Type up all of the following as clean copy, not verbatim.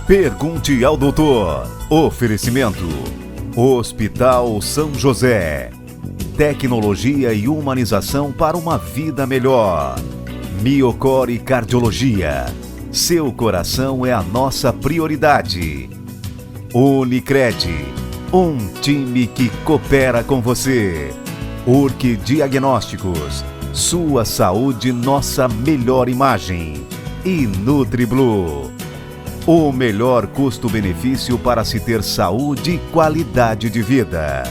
Pergunte ao doutor. Oferecimento: Hospital São José. Tecnologia e humanização para uma vida melhor. Miocore Cardiologia. Seu coração é a nossa prioridade. Unicred. Um time que coopera com você. Urque Diagnósticos. Sua saúde, nossa melhor imagem. E NutriBlue. O melhor custo-benefício para se ter saúde e qualidade de vida.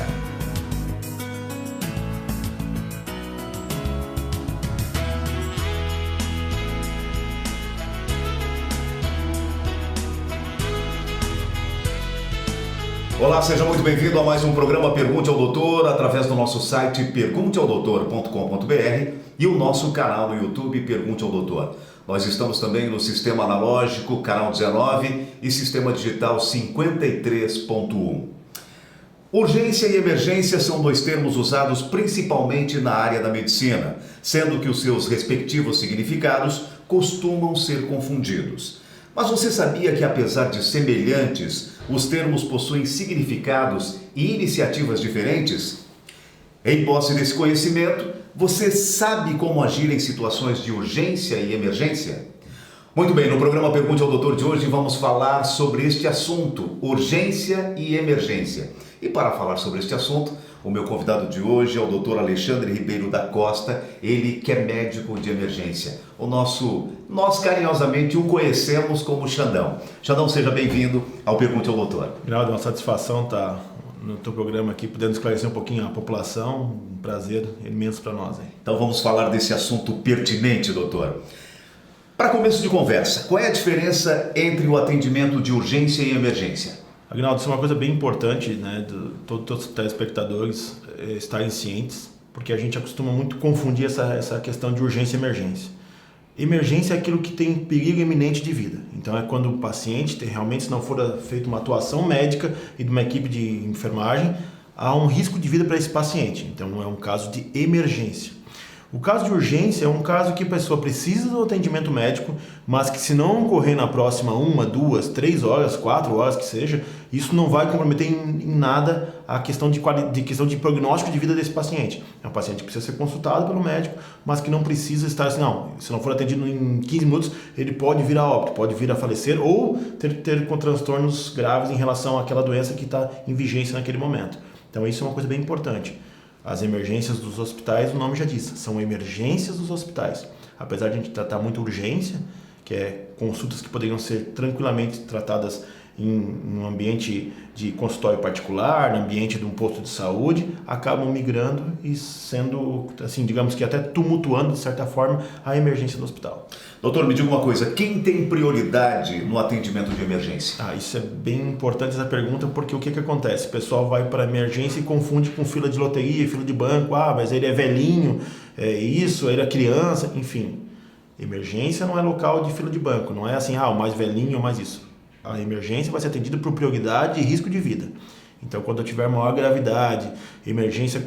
Olá, seja muito bem-vindo a mais um programa Pergunte ao Doutor, através do nosso site pergunteaudoutor.com.br e o nosso canal no YouTube Pergunte ao Doutor. Nós estamos também no sistema analógico, canal 19 e sistema digital 53.1. Urgência e emergência são dois termos usados principalmente na área da medicina, sendo que os seus respectivos significados costumam ser confundidos. Mas você sabia que, apesar de semelhantes, os termos possuem significados e iniciativas diferentes? Em posse desse conhecimento, você sabe como agir em situações de urgência e emergência? Muito bem, no programa Pergunte ao Doutor de hoje vamos falar sobre este assunto, urgência e emergência. E para falar sobre este assunto, o meu convidado de hoje é o Dr. Alexandre Ribeiro da Costa, ele que é médico de emergência. Nós carinhosamente o conhecemos como Xandão. Xandão, seja bem-vindo ao Pergunte ao Doutor. Geraldo, é uma satisfação estar no teu programa aqui, podendo esclarecer um pouquinho a população, um prazer imenso para nós. Hein? Então vamos falar desse assunto pertinente, doutor. Para começo de conversa, qual é a diferença entre o atendimento de urgência e emergência? Aguinaldo, isso é uma coisa bem importante, né, de todos os telespectadores estarem cientes, porque a gente acostuma muito confundir essa questão de urgência e emergência. Emergência é aquilo que tem perigo iminente de vida. Então é quando o paciente, realmente, se não for feita uma atuação médica e de uma equipe de enfermagem, há um risco de vida para esse paciente. Então é um caso de emergência. O caso de urgência é um caso que a pessoa precisa do atendimento médico, mas que se não ocorrer na próxima 1, 2, 3 horas, 4 horas que seja, isso não vai comprometer em nada a questão de prognóstico de vida desse paciente. É um paciente que precisa ser consultado pelo médico, mas que não precisa estar assim, não, se não for atendido em 15 minutos, ele pode vir a óbito, pode vir a falecer ou ter com transtornos graves em relação àquela doença que está em vigência naquele momento. Então isso é uma coisa bem importante. As emergências dos hospitais, o nome já diz, são emergências dos hospitais. Apesar de a gente tratar muito urgência, que é consultas que poderiam ser tranquilamente tratadas em um ambiente de consultório particular, no ambiente de um posto de saúde, acabam migrando e sendo, assim, digamos que até tumultuando, de certa forma, a emergência do hospital. Doutor, me diga uma coisa, quem tem prioridade no atendimento de emergência? Isso é bem importante essa pergunta, porque o que acontece? O pessoal vai para a emergência e confunde com fila de loteria, fila de banco, mas ele é velhinho, ele é criança, enfim. Emergência não é local de fila de banco, não é assim, o mais velhinho ou mais isso. A emergência vai ser atendida por prioridade e risco de vida. Então, quando eu tiver maior gravidade, emergência,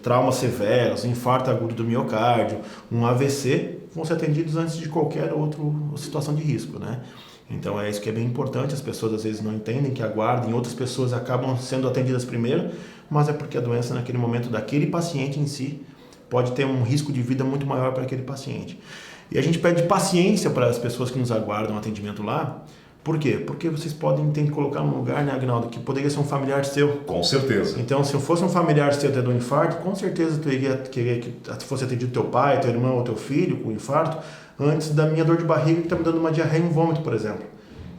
traumas severos, infarto agudo do miocárdio, um AVC, vão ser atendidos antes de qualquer outra situação de risco, né? Então, é isso que é bem importante. As pessoas, às vezes, não entendem que aguardem, outras pessoas acabam sendo atendidas primeiro, mas é porque a doença, naquele momento, daquele paciente em si, pode ter um risco de vida muito maior para aquele paciente. E a gente pede paciência para as pessoas que nos aguardam atendimento lá. Por quê? Porque vocês ter que colocar num lugar, né, Agnaldo, que poderia ser um familiar seu. Com certeza. Então, se eu fosse um familiar seu tendo um infarto, com certeza tu iria querer que fosse atendido teu pai, teu irmão ou teu filho com infarto, antes da minha dor de barriga que está me dando uma diarreia e um vômito, por exemplo.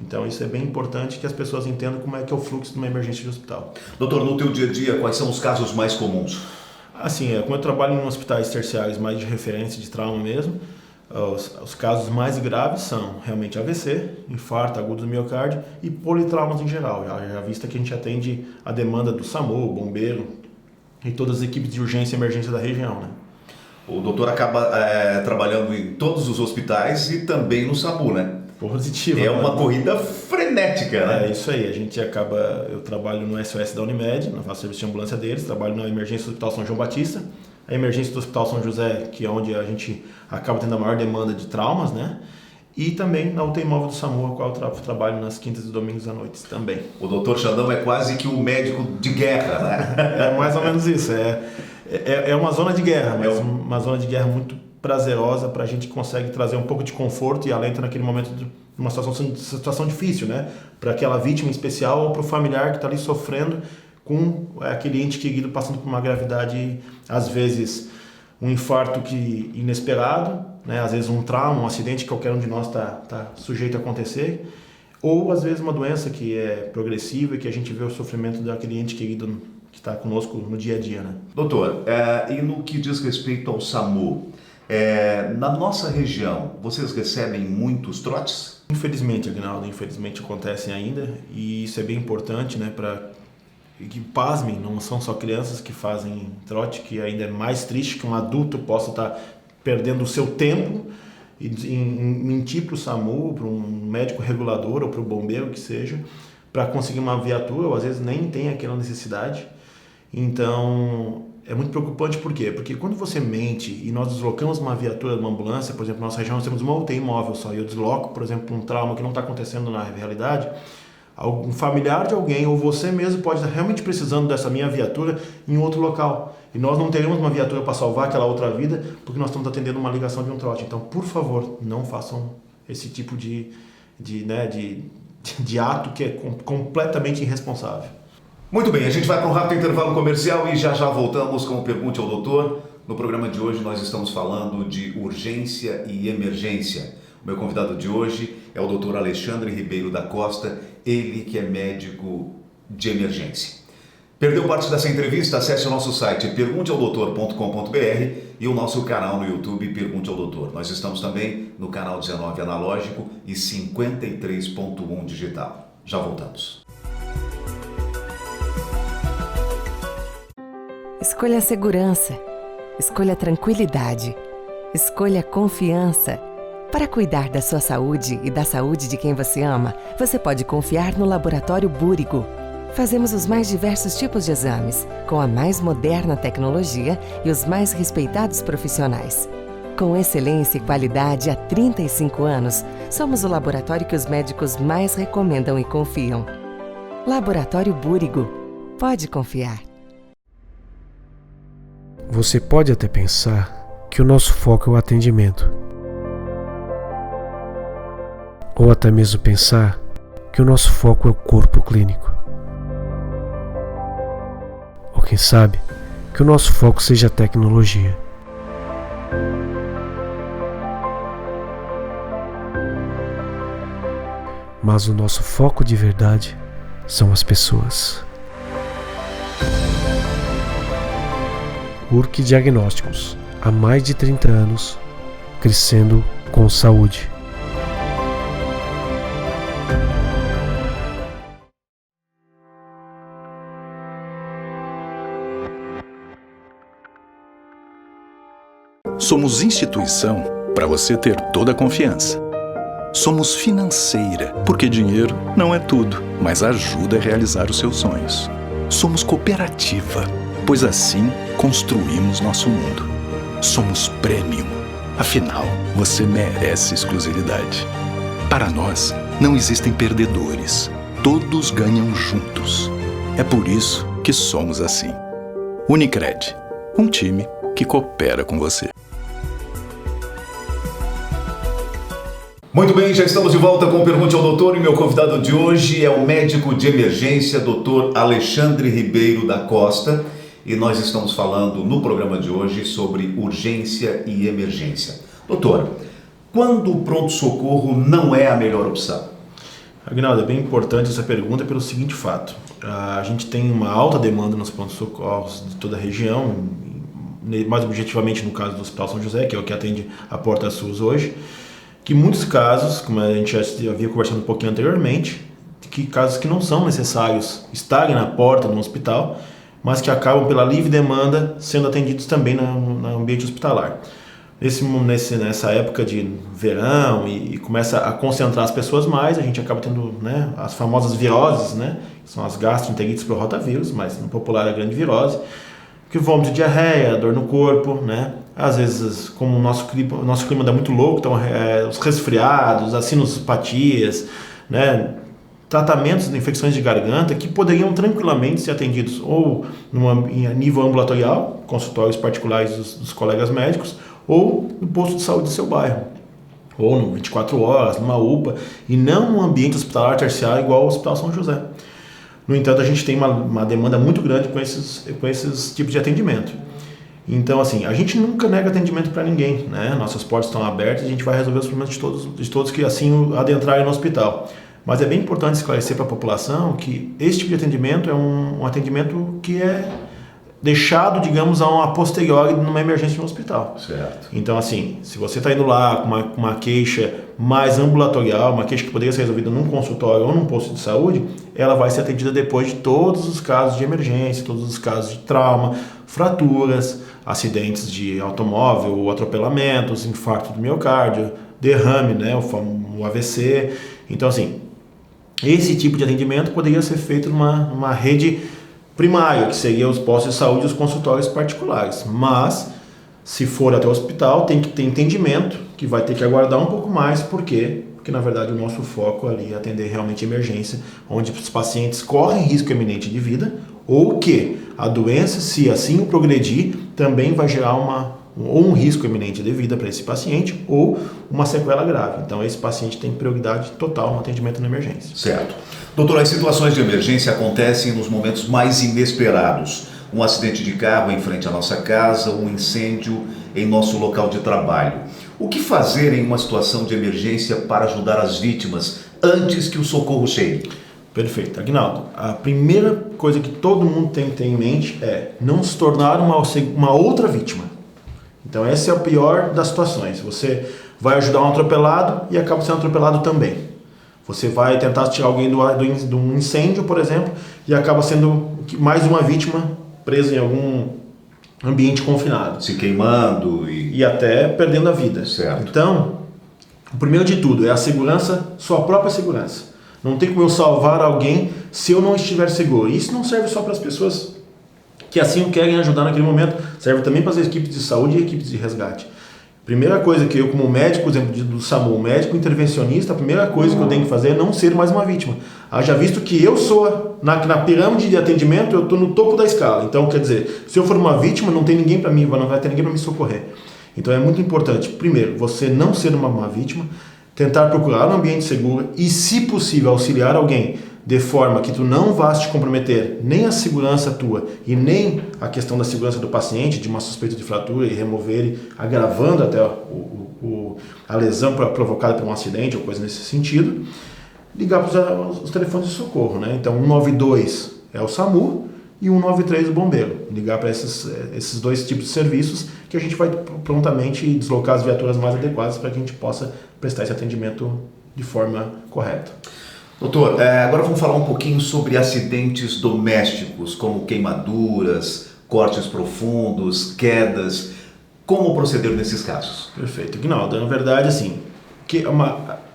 Então, isso é bem importante que as pessoas entendam como é que é o fluxo de uma emergência de hospital. Doutor, no teu dia a dia, quais são os casos mais comuns? Assim, como eu trabalho em hospitais terciários mais de referência de trauma mesmo, os casos mais graves são realmente AVC, infarto agudo do miocárdio e politraumas em geral. Já vista que a gente atende a demanda do SAMU, bombeiro e todas as equipes de urgência e emergência da região, né? O doutor acaba trabalhando em todos os hospitais e também no SAMU, né? Positivo. É uma corrida frenética, né? É isso aí, eu trabalho no SOS da Unimed, não faço serviço de ambulância deles, trabalho na emergência do Hospital São João Batista, a emergência do Hospital São José, que é onde a gente acaba tendo a maior demanda de traumas, né? e também na UTI móvel do SAMU, a qual eu trabalho nas quintas e domingos à noite também. O Dr. Xandão é quase que um médico de guerra, né? É mais ou menos isso, é uma zona de guerra, mas uma zona de guerra muito prazerosa, para a gente consegue trazer um pouco de conforto e alento naquele momento de uma situação difícil, né? Para aquela vítima em especial ou para o familiar que está ali sofrendo com aquele ente querido passando por uma gravidade, às vezes um infarto inesperado, né? Às vezes um trauma, um acidente que qualquer um de nós está sujeito a acontecer, ou às vezes uma doença que é progressiva e que a gente vê o sofrimento daquele ente querido que está conosco no dia a dia, né? Doutor, e no que diz respeito ao SAMU, na nossa região, vocês recebem muitos trotes? Infelizmente, Aguinaldo, acontecem ainda, e isso é bem importante, né, para que, pasmem, não são só crianças que fazem trote, que ainda é mais triste que um adulto possa estar perdendo o seu tempo em mentir para o SAMU, para um médico regulador ou para o bombeiro que seja, para conseguir uma viatura, ou às vezes nem tem aquela necessidade. Então, é muito preocupante. Por quê? Porque quando você mente e nós deslocamos uma viatura de uma ambulância, por exemplo, na nossa região nós temos uma UTI móvel só, e eu desloco, por exemplo, um trauma que não está acontecendo na realidade, um familiar de alguém ou você mesmo pode estar realmente precisando dessa minha viatura em outro local. E nós não teremos uma viatura para salvar aquela outra vida porque nós estamos atendendo uma ligação de um trote. Então, por favor, não façam esse tipo de ato que é completamente irresponsável. Muito bem, a gente vai para um rápido intervalo comercial e já voltamos com o Pergunte ao Doutor. No programa de hoje nós estamos falando de urgência e emergência. O meu convidado de hoje é o Dr. Alexandre Ribeiro da Costa, ele que é médico de emergência. Perdeu parte dessa entrevista? Acesse o nosso site pergunteaodoutor.com.br e o nosso canal no YouTube Pergunte ao Doutor. Nós estamos também no canal 19 analógico e 53.1 digital. Já voltamos. Escolha a segurança, escolha a tranquilidade, escolha a confiança. Para cuidar da sua saúde e da saúde de quem você ama, você pode confiar no Laboratório Búrigo. Fazemos os mais diversos tipos de exames, com a mais moderna tecnologia e os mais respeitados profissionais. Com excelência e qualidade há 35 anos, somos o laboratório que os médicos mais recomendam e confiam. Laboratório Búrigo. Pode confiar. Você pode até pensar que o nosso foco é o atendimento. Ou até mesmo pensar que o nosso foco é o corpo clínico. Ou quem sabe, que o nosso foco seja a tecnologia. Mas o nosso foco de verdade são as pessoas. Urk Diagnósticos, há mais de 30 anos, crescendo com saúde. Somos instituição para você ter toda a confiança. Somos financeira, porque dinheiro não é tudo, mas ajuda a realizar os seus sonhos. Somos cooperativa, pois assim construímos nosso mundo. Somos premium, afinal, você merece exclusividade. Para nós, não existem perdedores, todos ganham juntos. É por isso que somos assim. Unicred, um time que coopera com você. Muito bem, já estamos de volta com o Pergunte ao Doutor e meu convidado de hoje é o médico de emergência, Dr. Alexandre Ribeiro da Costa, e nós estamos falando no programa de hoje sobre urgência e emergência. Doutor, quando o pronto-socorro não é a melhor opção? Aguinaldo, é bem importante essa pergunta pelo seguinte fato. A gente tem uma alta demanda nos pronto-socorros de toda a região, mais objetivamente no caso do Hospital São José, que é o que atende a Porta SUS hoje, que muitos casos, como a gente já havia conversado um pouquinho anteriormente, que casos que não são necessários estarem na porta do hospital, mas que acabam pela livre demanda sendo atendidos também no ambiente hospitalar. Nessa época de verão e começa a concentrar as pessoas mais, a gente acaba tendo, né, as famosas viroses, né, que são as gastroenterites por rotavírus, mas no popular a grande virose, que vômito, diarreia, dor no corpo, né, às vezes, como o nosso clima está muito louco, então os resfriados, as sinusopatias, né, tratamentos de infecções de garganta que poderiam tranquilamente ser atendidos ou em nível ambulatorial, consultórios particulares dos colegas médicos, ou no posto de saúde do seu bairro, ou no 24 horas, numa UPA, e não num ambiente hospitalar terciário igual ao Hospital São José. No entanto, a gente tem uma demanda muito grande com esses tipos de atendimento. Então, assim, a gente nunca nega atendimento para ninguém, né? Nossas portas estão abertas e a gente vai resolver os problemas de todos que assim adentrarem no hospital. Mas é bem importante esclarecer para a população que esse tipo de atendimento é um atendimento que é deixado, digamos, a posteriori numa emergência de um hospital. Certo. Então, assim, se você está indo lá com uma queixa mais ambulatorial, uma queixa que poderia ser resolvida num consultório ou num posto de saúde, ela vai ser atendida depois de todos os casos de emergência, todos os casos de trauma, fraturas, acidentes de automóvel ou atropelamentos, infarto do miocárdio, derrame, né, o AVC. Então, assim, esse tipo de atendimento poderia ser feito numa rede primária, que seria os postos de saúde e os consultórios particulares. Mas, se for até o hospital, tem que ter entendimento, que vai ter que aguardar um pouco mais. Por quê? Porque, na verdade, o nosso foco ali é atender realmente emergência, onde os pacientes correm risco iminente de vida, ou que a doença, se assim progredir, também vai gerar um risco iminente de vida para esse paciente, ou uma sequela grave. Então, esse paciente tem prioridade total no atendimento na emergência. Certo. Doutor, as situações de emergência acontecem nos momentos mais inesperados. Um acidente de carro em frente à nossa casa, um incêndio em nosso local de trabalho. O que fazer em uma situação de emergência para ajudar as vítimas antes que o socorro chegue? Perfeito. Aguinaldo, a primeira coisa que todo mundo tem que ter em mente é não se tornar uma outra vítima. Então, essa é a pior das situações. Você vai ajudar um atropelado e acaba sendo atropelado também. Você vai tentar tirar alguém de um incêndio, por exemplo, e acaba sendo mais uma vítima presa em algum ambiente confinado. Se queimando e até perdendo a vida. Certo. Então, o primeiro de tudo é a segurança, sua própria segurança. Não tem como eu salvar alguém se eu não estiver seguro. E isso não serve só para as pessoas que assim o querem ajudar naquele momento, serve também para as equipes de saúde e equipes de resgate. Primeira coisa que eu, como médico, por exemplo, do SAMU, médico intervencionista, a primeira coisa que eu tenho que fazer é não ser mais uma vítima. Haja visto que eu sou, na pirâmide de atendimento, eu estou no topo da escala. Então, quer dizer, se eu for uma vítima, não tem ninguém para mim, não vai ter ninguém para me socorrer. Então, é muito importante, primeiro, você não ser uma vítima, tentar procurar um ambiente seguro e, se possível, auxiliar alguém de forma que tu não vás te comprometer nem a segurança tua e nem a questão da segurança do paciente, de uma suspeita de fratura e remover, agravando até a lesão provocada por um acidente ou coisa nesse sentido, ligar para os telefones de socorro, né? Então, 192 é o SAMU e 193 o bombeiro. Ligar para esses dois tipos de serviços que a gente vai prontamente deslocar as viaturas mais adequadas para que a gente possa prestar esse atendimento de forma correta. Doutor, agora vamos falar um pouquinho sobre acidentes domésticos, como queimaduras, cortes profundos, quedas. Como proceder nesses casos? Perfeito. Aguinaldo, na verdade, assim,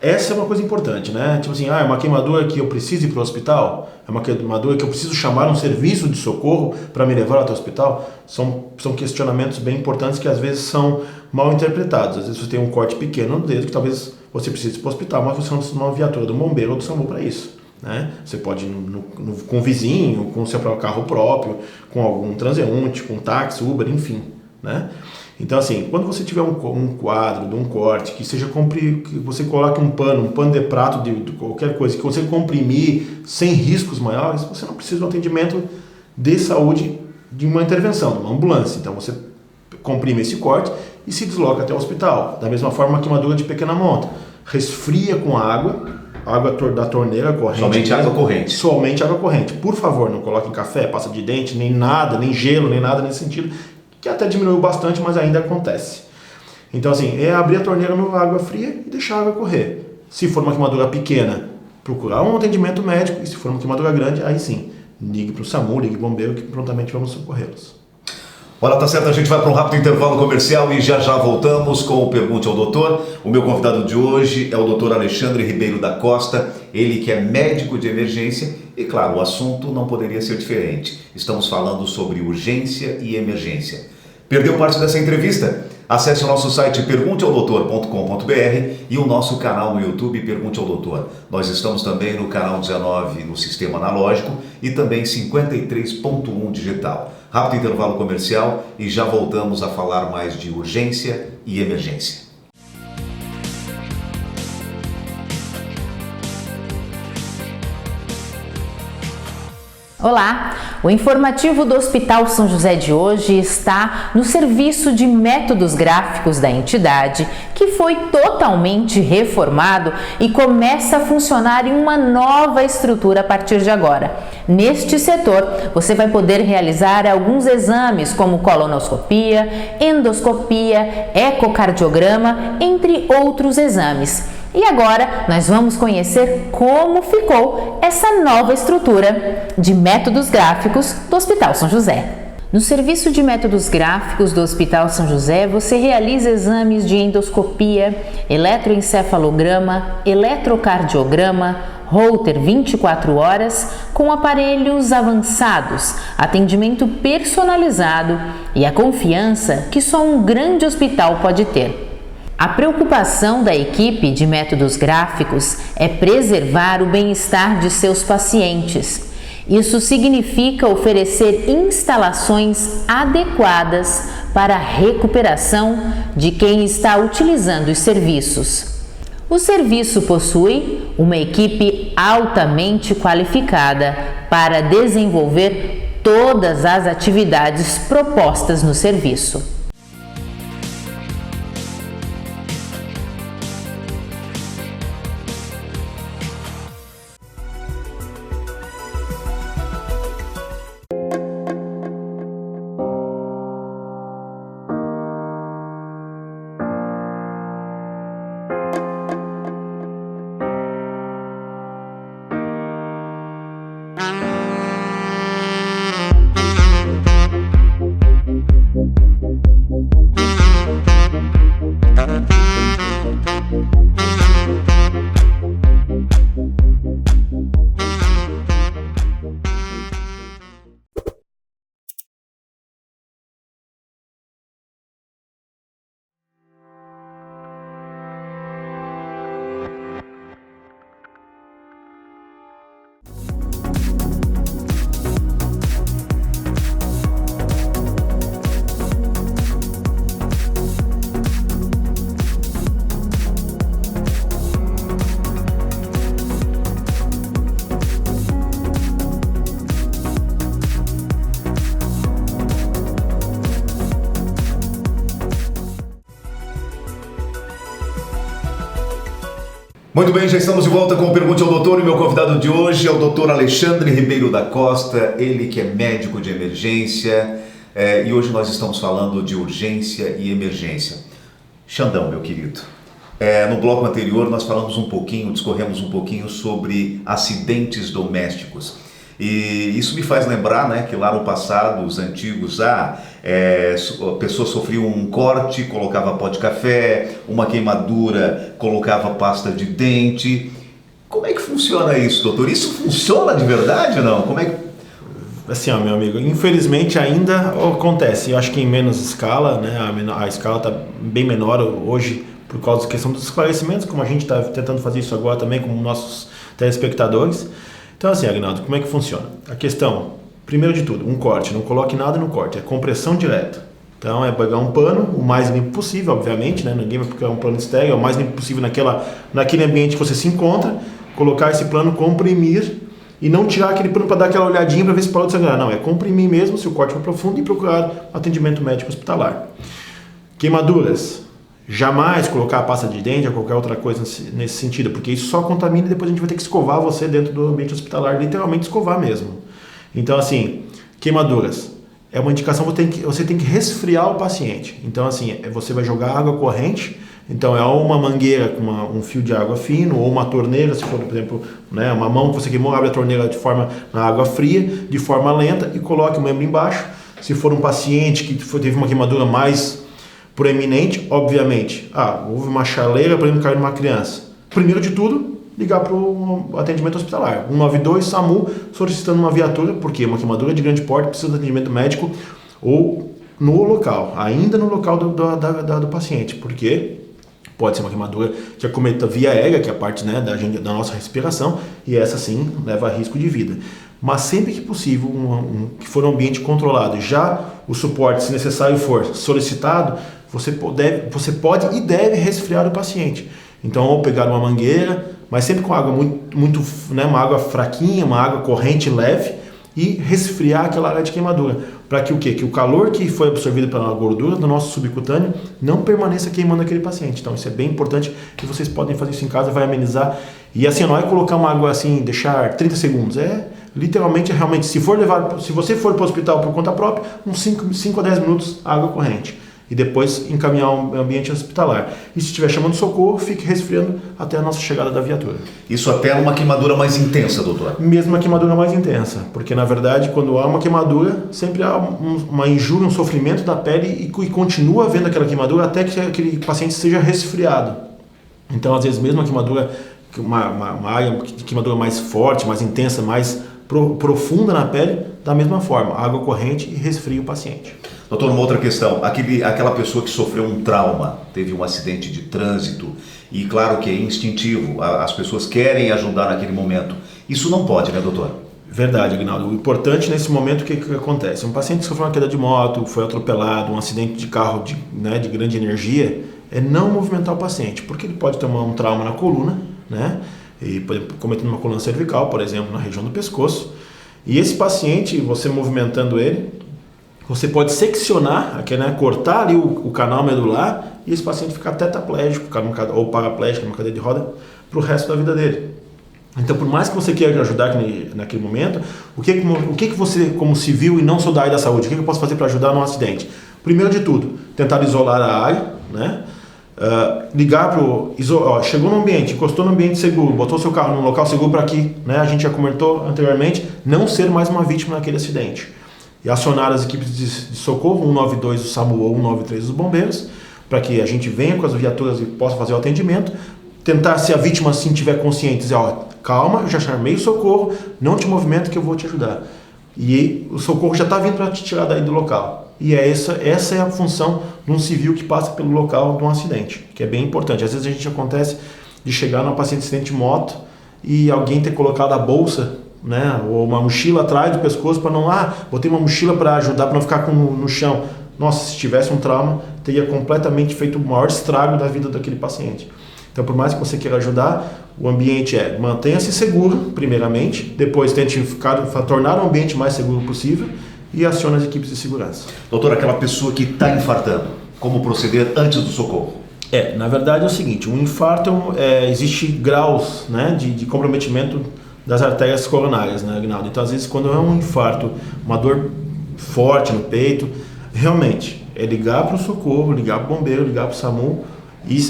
essa é uma coisa importante, né? Tipo assim, é uma queimadura que eu preciso ir para o hospital? É uma queimadura que eu preciso chamar um serviço de socorro para me levar até o hospital? São questionamentos bem importantes que às vezes são mal interpretados. Às vezes você tem um corte pequeno no dedo que talvez você precise ir para o hospital, mas você não precisa de uma viatura do bombeiro ou do SAMU para isso, né? Você pode ir com o vizinho, com o seu próprio carro próprio, com algum transeunte, com um táxi, Uber, enfim, né? Então, assim, quando você tiver um quadro de um corte, que você coloque um pano de prato de qualquer coisa, que você comprimir sem riscos maiores, você não precisa de um atendimento de saúde, de uma intervenção, de uma ambulância. Então, você comprime esse corte e se desloca até o hospital. Da mesma forma, uma queimadura de pequena monta. Resfria com água da torneira corrente. Somente água corrente. Somente água corrente. Por favor, não coloque em café, pasta de dente, nem nada, nem gelo, nem nada nesse sentido, que até diminuiu bastante, mas ainda acontece. Então, assim, é abrir a torneira na água fria e deixar a água correr. Se for uma queimadura pequena, procurar um atendimento médico, e se for uma queimadura grande, aí sim, ligue para o SAMU, ligue para o bombeiro, que prontamente vamos socorrê-los. Olha, tá certo, a gente vai para um rápido intervalo comercial e já voltamos com o Pergunte ao Doutor. O meu convidado de hoje é o Dr. Alexandre Ribeiro da Costa, ele que é médico de emergência e, claro, o assunto não poderia ser diferente. Estamos falando sobre urgência e emergência. Perdeu parte dessa entrevista? Acesse o nosso site pergunteaodoutor.com.br e o nosso canal no YouTube Pergunte ao Doutor. Nós estamos também no canal 19 no Sistema Analógico e também 53.1 digital. Rápido intervalo comercial e já voltamos a falar mais de urgência e emergência. Olá! O informativo do Hospital São José de hoje está no serviço de métodos gráficos da entidade, que foi totalmente reformado e começa a funcionar em uma nova estrutura a partir de agora. Neste setor, você vai poder realizar alguns exames como colonoscopia, endoscopia, ecocardiograma, entre outros exames. E agora nós vamos conhecer como ficou essa nova estrutura de métodos gráficos do Hospital São José. No serviço de métodos gráficos do Hospital São José, você realiza exames de endoscopia, eletroencefalograma, eletrocardiograma, Holter 24 horas, com aparelhos avançados, atendimento personalizado e a confiança que só um grande hospital pode ter. A preocupação da equipe de métodos gráficos é preservar o bem-estar de seus pacientes. Isso significa oferecer instalações adequadas para a recuperação de quem está utilizando os serviços. O serviço possui uma equipe altamente qualificada para desenvolver todas as atividades propostas no serviço. Muito bem, já estamos de volta com o Pergunte ao Doutor e meu convidado de hoje é o Dr. Alexandre Ribeiro da Costa, ele que é médico de emergência e hoje nós estamos falando de urgência e emergência. Xandão, meu querido, no bloco anterior nós falamos discorremos um pouquinho sobre acidentes domésticos. E isso me faz lembrar, né, que lá no passado, os antigos, a pessoa sofria um corte, colocava pó de café, uma queimadura, colocava pasta de dente. Como é que funciona isso, doutor? Isso funciona de verdade ou não? Como é que... Assim, meu amigo, infelizmente ainda acontece. Eu acho que em menos escala, né, a escala está bem menor hoje por causa da questão dos esclarecimentos, como a gente está tentando fazer isso agora também com nossos telespectadores. Então assim, Agnaldo, como é que funciona? A questão, primeiro de tudo, um corte, não coloque nada no corte, é compressão direta. Então é pegar um pano, o mais limpo possível, obviamente, né? Ninguém vai pegar um pano estéril, é o mais limpo possível naquele ambiente que você se encontra, colocar esse pano, comprimir e não tirar aquele pano para dar aquela olhadinha para ver se pode sangrar. Não, é comprimir mesmo se o corte for profundo e procurar atendimento médico hospitalar. Queimaduras. Jamais colocar a pasta de dente ou qualquer outra coisa nesse sentido, porque isso só contamina e depois a gente vai ter que escovar você dentro do ambiente hospitalar, literalmente escovar mesmo. Então assim, queimaduras. É uma indicação, você tem que resfriar o paciente. Então assim, você vai jogar água corrente, então é uma mangueira com um fio de água fino, ou uma torneira, se for, por exemplo, né, uma mão que você queimou, abre a torneira na água fria, de forma lenta e coloque o membro embaixo. Se for um paciente que teve uma queimadura mais proeminente, obviamente, houve uma chaleira, por exemplo, caiu numa criança. Primeiro de tudo, ligar para o atendimento hospitalar. 192, SAMU, solicitando uma viatura, porque uma queimadura de grande porte precisa de atendimento médico ou no local, ainda no local do paciente, porque pode ser uma queimadura que acometa via aérea, que é a parte, né, da nossa respiração, e essa sim leva a risco de vida. Mas sempre que possível, que for um ambiente controlado, já o suporte, se necessário for, solicitado, você pode e deve resfriar o paciente. Então, ou pegar uma mangueira, mas sempre com água muito, né, uma água fraquinha, uma água corrente leve, e resfriar aquela área de queimadura, para que o quê? Que o calor que foi absorvido pela gordura do nosso subcutâneo não permaneça queimando aquele paciente. Então isso é bem importante, que vocês podem fazer isso em casa, vai amenizar. E assim, não é colocar uma água assim, deixar 30 segundos, é literalmente, realmente, se você for para o hospital por conta própria, uns 5 a 10 minutos água corrente. E depois encaminhar um ambiente hospitalar. E se estiver chamando socorro, fique resfriando até a nossa chegada da viatura. Isso até uma queimadura mais intensa, doutor? Mesmo uma queimadura mais intensa, porque na verdade quando há uma queimadura, sempre há uma injúria, um sofrimento da pele e continua havendo aquela queimadura até que aquele paciente seja resfriado. Então às vezes mesmo a queimadura, uma área de queimadura mais forte, mais intensa, mais profunda na pele, da mesma forma, água corrente e resfria o paciente. Doutor, uma outra questão, aquela pessoa que sofreu um trauma, teve um acidente de trânsito, e claro que é instintivo, as pessoas querem ajudar naquele momento. Isso não pode, né, doutor? Verdade, Aguinaldo. O importante nesse momento, o que acontece? Um paciente que sofreu uma queda de moto, foi atropelado, um acidente de carro de grande energia, é não movimentar o paciente, porque ele pode ter um trauma na coluna, né? E cometendo uma coluna cervical, por exemplo, na região do pescoço. E esse paciente, você movimentando ele, você pode seccionar, né, cortar ali o canal medular e esse paciente ficar tetraplégico ou paraplégico numa cadeira de roda para o resto da vida dele. Então, por mais que você queira ajudar naquele momento, o que você, como civil e não sou da área da saúde, o que eu posso fazer para ajudar num acidente? Primeiro de tudo, tentar isolar a área, né? Ligar chegou no ambiente, encostou no ambiente seguro, botou seu carro num local seguro para que, né, a gente já comentou anteriormente, não ser mais uma vítima naquele acidente. E acionar as equipes de socorro, 192 do SAMU ou 193 dos bombeiros, para que a gente venha com as viaturas e possa fazer o atendimento, tentar, se a vítima assim tiver consciente, dizer, calma, eu já chamei o socorro, não te movimenta que eu vou te ajudar. E o socorro já está vindo para te tirar daí do local. E essa é a função de um civil que passa pelo local de um acidente, que é bem importante. Às vezes acontece de chegar num paciente de acidente de moto e alguém ter colocado a bolsa, né, ou uma mochila atrás do pescoço para não, botei uma mochila para ajudar, para não ficar no chão. Nossa, se tivesse um trauma, teria completamente feito o maior estrago da vida daquele paciente. Então, por mais que você queira ajudar, o ambiente mantenha-se seguro, primeiramente, depois tente tornar o ambiente mais seguro possível e acione as equipes de segurança. Doutor, aquela pessoa que está infartando, como proceder antes do socorro? Na verdade é o seguinte, um infarto, existe graus, né, de comprometimento das artérias coronárias, né, Aguinaldo? Então, às vezes, quando é um infarto, uma dor forte no peito, realmente, é ligar para o socorro, ligar para o bombeiro, ligar para o SAMU,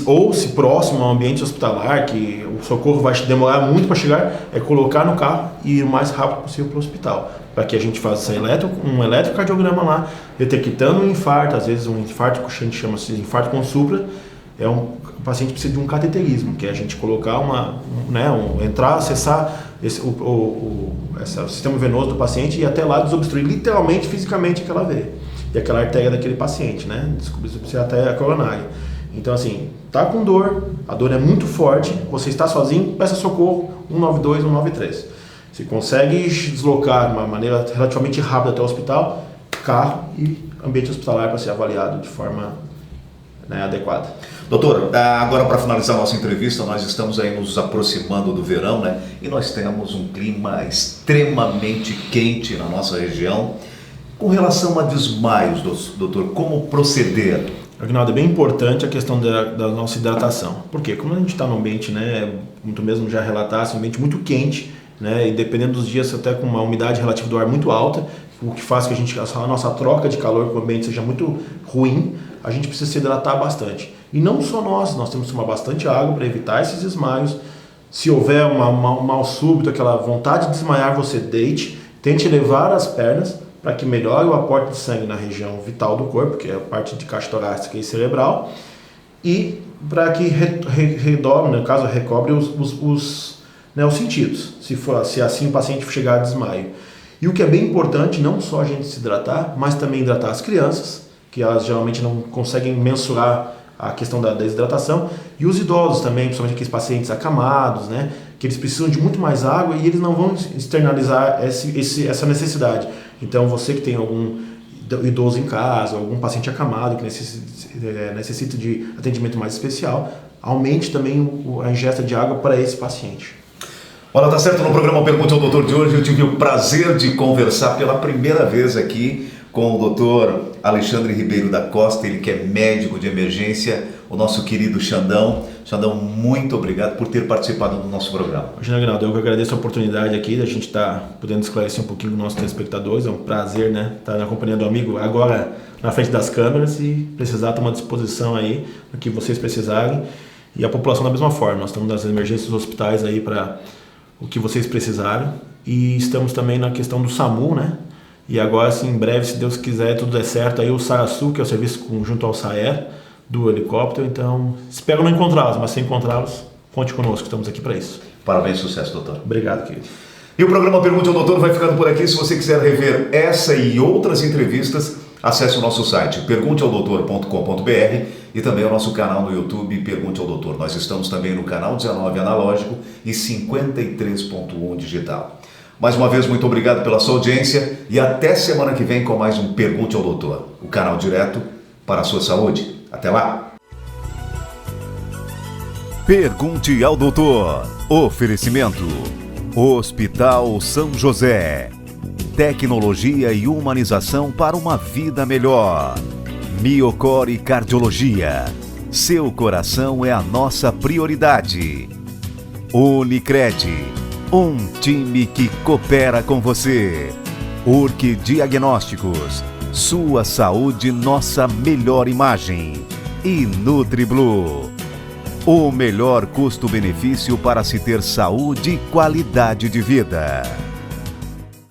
ou se próximo ao ambiente hospitalar, que o socorro vai demorar muito para chegar, é colocar no carro e ir o mais rápido possível para o hospital, para que a gente faça um eletrocardiograma lá, detectando um infarto, às vezes um infarto que a gente chama de infarto com supra, o paciente precisa de um cateterismo, que é a gente colocar acessar o sistema venoso do paciente e até lá desobstruir literalmente, fisicamente aquela veia e aquela artéria daquele paciente, né? Desobstruir até a coronária. Então, assim, tá com dor, a dor é muito forte, você está sozinho, peça socorro, 192, 193. Se consegue deslocar de uma maneira relativamente rápida até o hospital, carro e ambiente hospitalar para ser avaliado de forma, né, adequada. Doutor, agora para finalizar a nossa entrevista, nós estamos aí nos aproximando do verão, né? E nós temos um clima extremamente quente na nossa região. Com relação a desmaios, doutor, como proceder? Aguinaldo, é bem importante a questão da nossa hidratação. Por quê? Como a gente está num ambiente, né, muito mesmo já relatasse, um ambiente muito quente, né, e dependendo dos dias até com uma umidade relativa do ar muito alta, o que faz que a nossa troca de calor com o ambiente seja muito ruim, a gente precisa se hidratar bastante. E não só nós temos que tomar bastante água para evitar esses desmaios. Se houver um mal súbito, aquela vontade de desmaiar, você deite, tente elevar as pernas para que melhore o aporte de sangue na região vital do corpo, que é a parte de caixa torácica e cerebral, e para que redobre, no caso, recobre os sentidos, se assim o paciente chegar a desmaio. E o que é bem importante, não só a gente se hidratar, mas também hidratar as crianças que elas geralmente não conseguem mensurar a questão da desidratação, e os idosos também, principalmente aqueles pacientes acamados, né, que eles precisam de muito mais água e eles não vão externalizar essa necessidade. Então, você que tem algum idoso em casa, algum paciente acamado que necessita de atendimento mais especial, aumente também a ingesta de água para esse paciente. Olha, tá certo, no programa Pergunte ao Doutor de hoje eu tive o prazer de conversar pela primeira vez aqui com o doutor Alexandre Ribeiro da Costa, ele que é médico de emergência, o nosso querido Xandão. Xandão, muito obrigado por ter participado do nosso programa. Imagina, Aguinaldo, eu que agradeço a oportunidade aqui da gente estar podendo esclarecer um pouquinho dos nossos telespectadores. É um prazer, né, estar na companhia do amigo agora na frente das câmeras e precisar estar à disposição aí para que vocês precisarem. E a população da mesma forma, nós estamos nas emergências dos hospitais aí para o que vocês precisarem. E estamos também na questão do SAMU, né? E agora, assim, em breve, se Deus quiser, tudo der certo, aí o SARASU, que é o serviço junto ao SAER, do helicóptero. Então, espero não encontrá-los, mas se encontrá-los, conte conosco, estamos aqui para isso. Parabéns, sucesso, doutor. Obrigado, querido. E o programa Pergunte ao Doutor vai ficando por aqui. Se você quiser rever essa e outras entrevistas, acesse o nosso site pergunteaodoutor.com.br e também o nosso canal no YouTube Pergunte ao Doutor. Nós estamos também no canal 19 analógico e 53.1 digital. Mais uma vez, muito obrigado pela sua audiência e até semana que vem com mais um Pergunte ao Doutor, o canal direto para a sua saúde. Até lá! Pergunte ao Doutor. Oferecimento: Hospital São José. Tecnologia e humanização para uma vida melhor. Miocore Cardiologia. Seu coração é a nossa prioridade. Unicred. Um time que coopera com você. Urque Diagnósticos. Sua saúde, nossa melhor imagem. E NutriBlue. O melhor custo-benefício para se ter saúde e qualidade de vida.